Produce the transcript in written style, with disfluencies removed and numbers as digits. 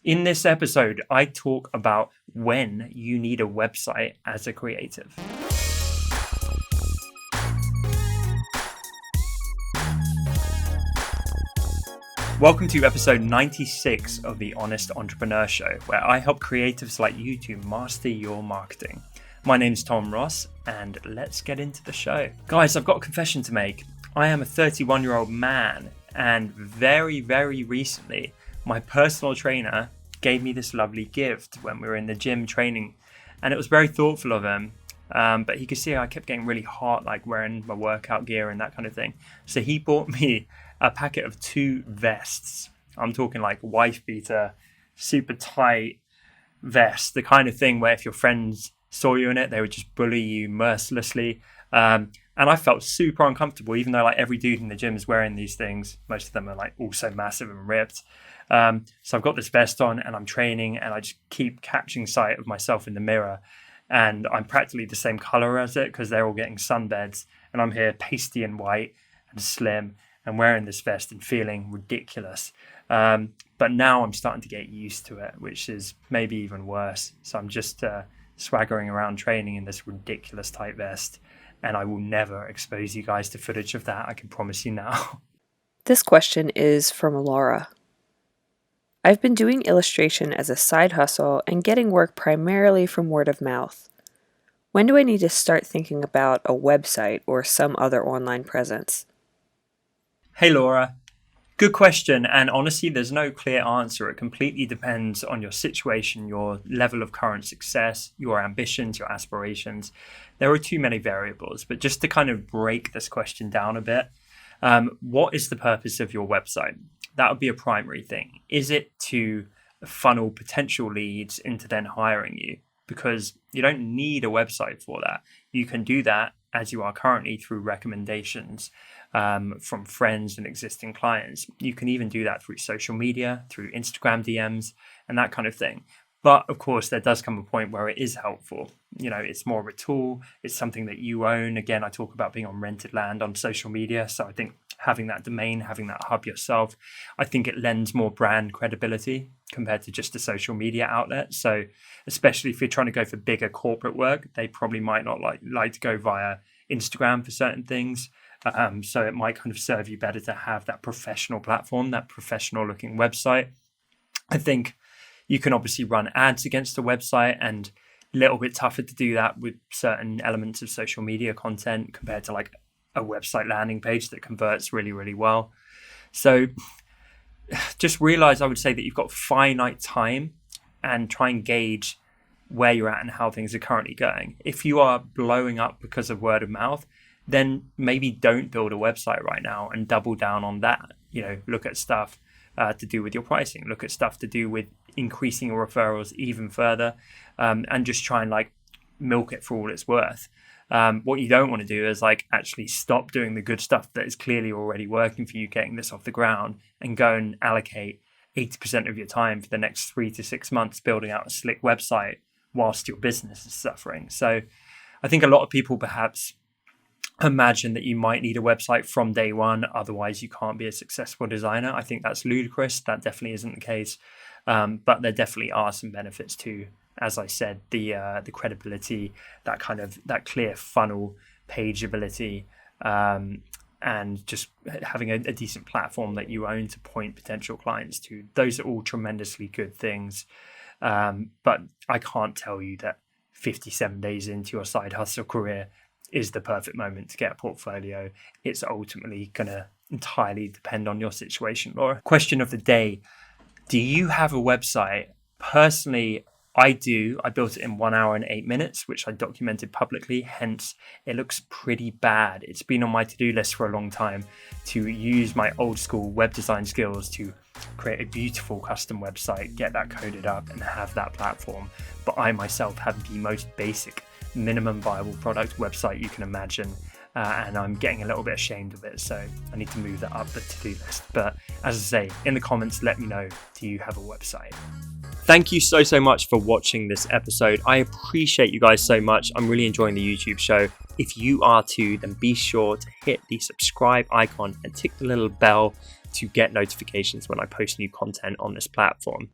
In this episode, I talk about when you need a website as a creative. Welcome to episode 96 of the Honest Entrepreneur Show, where I help creatives like you to master your marketing. My name's Tom Ross, and let's get into the show. Guys, I've got a confession to make. I am a 31-year-old man, and very recently, my personal trainer gave me this lovely gift when we were in the gym training, and it was very thoughtful of him. But he could see I kept getting really hot, like wearing my workout gear and that kind of thing. So he bought me a packet of 2 vests. I'm talking like wife beater, super tight vest, the kind of thing where if your friends saw you in it, they would just bully you mercilessly. And I felt super uncomfortable, even though like every dude in the gym is wearing these things. Most of them are like also massive and ripped. So I've got this vest on and I'm training, and I just keep catching sight of myself in the mirror. And I'm practically the same color as it because they're all getting sunbeds. And I'm here pasty and white and slim and wearing this vest and feeling ridiculous. But now I'm starting to get used to it, which is maybe even worse. So I'm just swaggering around training in this ridiculous tight vest. And I will never expose you guys to footage of that, I can promise you now. This question is from Laura. I've been doing illustration as a side hustle and getting work primarily from word of mouth. When do I need to start thinking about a website or some other online presence? Hey Laura, good question. And honestly, there's no clear answer. It completely depends on your situation, your level of current success, your ambitions, your aspirations. There are too many variables, but just to kind of break this question down a bit, what is the purpose of your website? That would be a primary thing. Is it to funnel potential leads into then hiring you? Because you don't need a website for that. You can do that as you are currently through recommendations from friends and existing clients. You can even do that through social media, through Instagram DMs and that kind of thing. But of course, there does come a point where it is helpful. You know, it's more of a tool. It's something that you own. Again, I talk about being on rented land on social media. So I think having that domain, having that hub yourself, I think it lends more brand credibility compared to just a social media outlet. So especially if you're trying to go for bigger corporate work, they probably might not like to go via Instagram for certain things. So it might kind of serve you better to have that professional platform, that professional looking website. I think you can obviously run ads against a website, and a little bit tougher to do that with certain elements of social media content compared to like a website landing page that converts really well. So just realize, I would say, that you've got finite time and try and gauge where you're at and how things are currently going. If you are blowing up because of word of mouth, then maybe don't build a website right now and double down on that. You know, look at stuff to do with your pricing, look at stuff to do with increasing your referrals even further, and just try and like milk it for all it's worth. What you don't want to do is like actually stop doing the good stuff that is clearly already working for you, getting this off the ground, and go and allocate 80% of your time for the next 3 to 6 months building out a slick website whilst your business is suffering. So I think a lot of people perhaps imagine that you might need a website from day one, otherwise you can't be a successful designer. I think that's ludicrous. That definitely isn't the case. But there definitely are some benefits too. As I said, the credibility, that clear funnel pageability, and just having a decent platform that you own to point potential clients to. Those are all tremendously good things. But I can't tell you that 57 days into your side hustle career is the perfect moment to get a portfolio. It's ultimately going to entirely depend on your situation. Laura, question of the day. Do you have a website? Personally, I do. I built it in 1 hour and 8 minutes, which I documented publicly. Hence, it looks pretty bad. It's been on my to-do list for a long time to use my old school web design skills to create a beautiful custom website, get that coded up and have that platform. But I myself have the most basic minimum viable product website you can imagine. And I'm getting a little bit ashamed of it, so I need to move that up the to-do list. But as I say, in the comments, let me know, do you have a website? Thank you so much for watching this episode. I appreciate you guys so much. I'm really enjoying the YouTube show. If you are too, then be sure to hit the subscribe icon and tick the little bell to get notifications when I post new content on this platform.